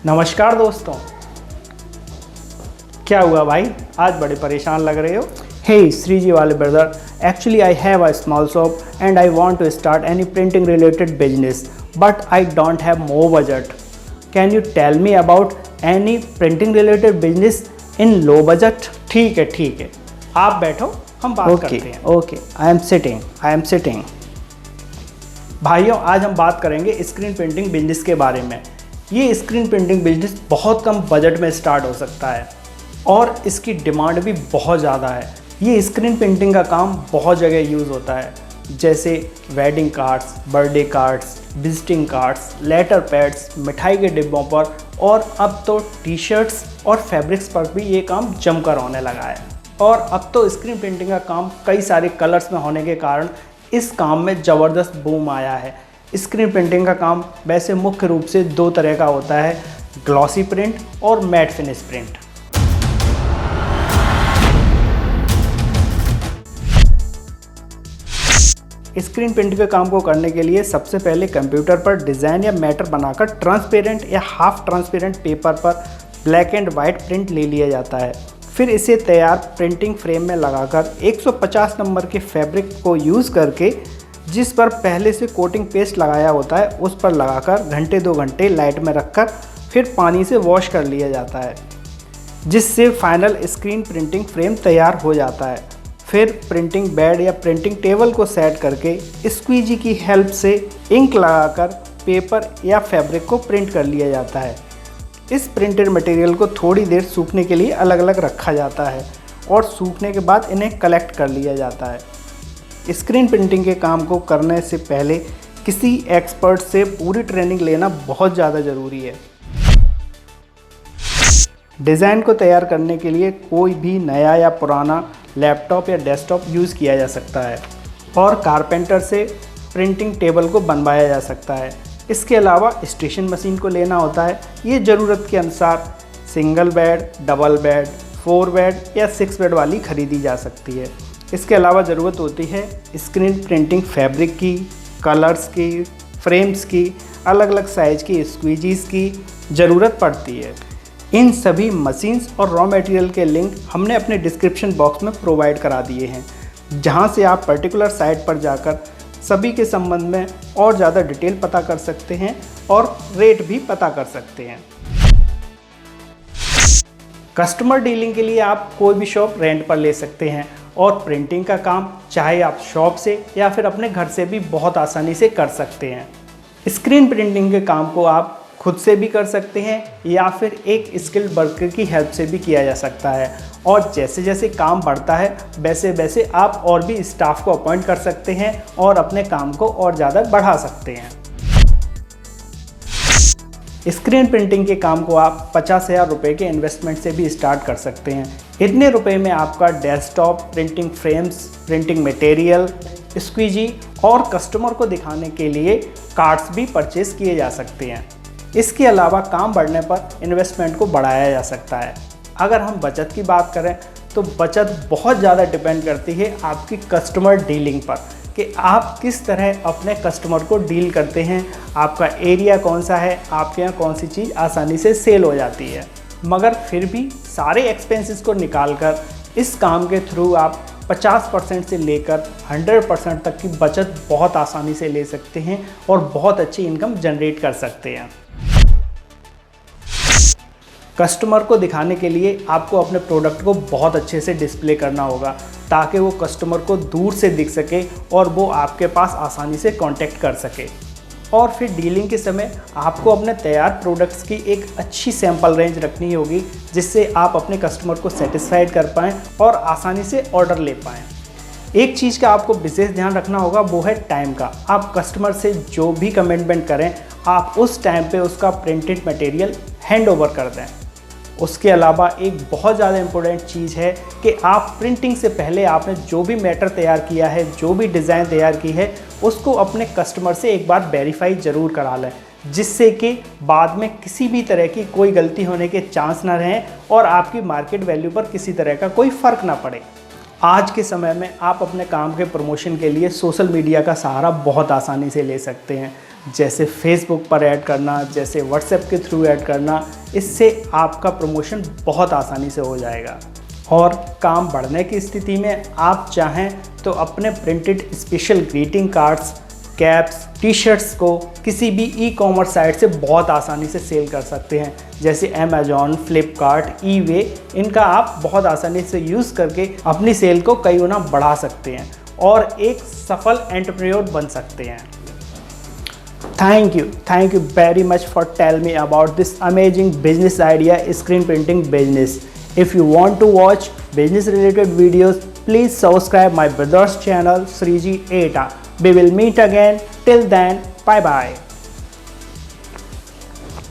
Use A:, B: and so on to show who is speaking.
A: नमस्कार दोस्तों। क्या हुआ भाई, आज बड़े परेशान लग रहे हो?
B: Hey Sriji Wale brother, actually I have a small shop and I want to start any printing related business, but I don't have more budget. Can you tell me about any printing related business in low budget?
A: ठीक है, आप बैठो, हम बात करते हैं।
B: Okay, I am sitting.
A: भाइयों, आज हम बात करेंगे स्क्रीन प्रिंटिंग बिजनेस के बारे में। ये स्क्रीन प्रिंटिंग बिजनेस बहुत कम बजट में स्टार्ट हो सकता है और इसकी डिमांड भी बहुत ज़्यादा है। ये स्क्रीन प्रिंटिंग का काम बहुत जगह यूज़ होता है, जैसे wedding cards, birthday cards, visiting cards, letter pads, मिठाई के डिब्बों पर और अब तो टी शर्ट्स और फैब्रिक्स पर भी ये काम जमकर होने लगा है। और अब तो स्क्रीन प्रिंटिंग का काम कई सारे कलर्स में होने के कारण इस काम में ज़बरदस्त बूम आया है। स्क्रीन प्रिंटिंग का काम वैसे मुख्य रूप से दो तरह का होता है, ग्लॉसी प्रिंट और matte finish print. Screen print के काम को करने के लिए सबसे पहले कंप्यूटर पर डिज़ाइन या मैटर बनाकर ट्रांसपेरेंट या हाफ ट्रांसपेरेंट पेपर पर ब्लैक एंड वाइट प्रिंट ले लिया जाता है। फिर इसे तैयार प्रिंटिंग फ्रेम में लगाकर 150 नंबर के फैब्रिक को यूज़ करके, जिस पर पहले से कोटिंग पेस्ट लगाया होता है, उस पर लगाकर घंटे 2 घंटे लाइट में रखकर फिर पानी से वॉश कर लिया जाता है, जिससे फाइनल स्क्रीन प्रिंटिंग फ्रेम तैयार हो जाता है। फिर प्रिंटिंग बेड या प्रिंटिंग टेबल को सेट करके स्क्वीजी की हेल्प से इंक लगाकर पेपर या फैब्रिक को प्रिंट कर लिया जाता है। इस प्रिंटेड मटेरियल को थोड़ी देर सूखने के लिए अलग अलग रखा जाता है और सूखने के बाद इन्हें कलेक्ट कर लिया जाता है। स्क्रीन प्रिंटिंग के काम को करने से पहले किसी एक्सपर्ट से पूरी ट्रेनिंग लेना बहुत ज़्यादा ज़रूरी है। डिज़ाइन को तैयार करने के लिए कोई भी नया या पुराना लैपटॉप या डेस्कटॉप यूज़ किया जा सकता है और कारपेंटर से प्रिंटिंग टेबल को बनवाया जा सकता है। इसके अलावा स्टेशन मशीन को लेना होता है। ये ज़रूरत के अनुसार single bed, double bed, 4 bed या 6 बेड वाली खरीदी जा सकती है। इसके अलावा ज़रूरत होती है स्क्रीन प्रिंटिंग फैब्रिक की, कलर्स की, फ्रेम्स की, अलग अलग साइज़ की स्क्वीजीज़ की ज़रूरत पड़ती है। इन सभी मशीन्स और रॉ मटेरियल के लिंक हमने अपने डिस्क्रिप्शन बॉक्स में प्रोवाइड करा दिए हैं, जहां से आप पर्टिकुलर साइट पर जाकर सभी के संबंध में और ज़्यादा डिटेल पता कर सकते हैं और रेट भी पता कर सकते हैं। कस्टमर डीलिंग के लिए आप कोई भी शॉप रेंट पर ले सकते हैं और प्रिंटिंग का काम चाहे आप शॉप से या फिर अपने घर से भी बहुत आसानी से कर सकते हैं। स्क्रीन प्रिंटिंग के काम को आप खुद से भी कर सकते हैं या फिर एक स्किल्ड वर्कर की हेल्प से भी किया जा सकता है, और जैसे जैसे काम बढ़ता है वैसे वैसे आप और भी स्टाफ को अपॉइंट कर सकते हैं और अपने काम को और ज़्यादा बढ़ा सकते हैं। स्क्रीन प्रिंटिंग के काम को आप 50,000 रुपये के इन्वेस्टमेंट से भी स्टार्ट कर सकते हैं। इतने रुपए में आपका desktop, printing frames, printing material, squeezy और कस्टमर को दिखाने के लिए कार्ड्स भी परचेज किए जा सकते हैं। इसके अलावा काम बढ़ने पर इन्वेस्टमेंट को बढ़ाया जा सकता है। अगर हम बचत की बात करें तो बचत बहुत ज़्यादा डिपेंड करती है आपकी कस्टमर डीलिंग पर, कि आप किस तरह अपने कस्टमर को डील करते हैं, आपका एरिया कौन सा है, आपके यहाँ कौन सी चीज़ आसानी से सेल हो जाती है। मगर फिर भी सारे एक्सपेंसेस को निकालकर इस काम के थ्रू आप 50% से लेकर 100% तक की बचत बहुत आसानी से ले सकते हैं और बहुत अच्छी इनकम जनरेट कर सकते हैं। कस्टमर को दिखाने के लिए आपको अपने प्रोडक्ट को बहुत अच्छे से डिस्प्ले करना होगा, ताकि वो कस्टमर को दूर से दिख सके और वो आपके पास आसानी से कांटेक्ट कर सके। और फिर डीलिंग के समय आपको अपने तैयार प्रोडक्ट्स की एक अच्छी सैंपल रेंज रखनी होगी, जिससे आप अपने कस्टमर को सेटिस्फाइड कर पाएँ और आसानी से ऑर्डर ले पाएँ। एक चीज़ का आपको विशेष ध्यान रखना होगा, वो है टाइम का। आप कस्टमर से जो भी कमिटमेंट करें, आप उस टाइम पे उसका प्रिंटेड मटेरियल हैंड ओवर कर दें। उसके अलावा एक बहुत ज़्यादा इम्पोर्टेंट चीज़ है कि आप प्रिंटिंग से पहले आपने जो भी मैटर तैयार किया है, जो भी डिज़ाइन तैयार की है, उसको अपने कस्टमर से एक बार वेरीफाई ज़रूर करा लें, जिससे कि बाद में किसी भी तरह की कोई गलती होने के चांस ना रहें और आपकी मार्केट वैल्यू पर किसी तरह का कोई फ़र्क ना पड़े। आज के समय में आप अपने काम के प्रमोशन के लिए सोशल मीडिया का सहारा बहुत आसानी से ले सकते हैं। जैसे फेसबुक पर ऐड करना, जैसे व्हाट्सएप के थ्रू ऐड करना, इससे आपका प्रमोशन बहुत आसानी से हो जाएगा। और काम बढ़ने की स्थिति में आप चाहें तो अपने printed special greeting cards, caps, T shirts को किसी भी ई कॉमर्स साइट से बहुत आसानी से सेल कर सकते हैं, जैसे अमेजॉन, फ्लिपकार्ट, ईवे। इनका आप बहुत आसानी से यूज़ करके अपनी सेल को कई गुना बढ़ा सकते हैं और एक सफल एंटरप्रेन्योर बन सकते हैं। Thank you very much for telling me about this amazing business idea, screen printing business. If you want to watch business related videos, please subscribe my brother's channel Sriji Eta. We will meet again. Till then, bye bye.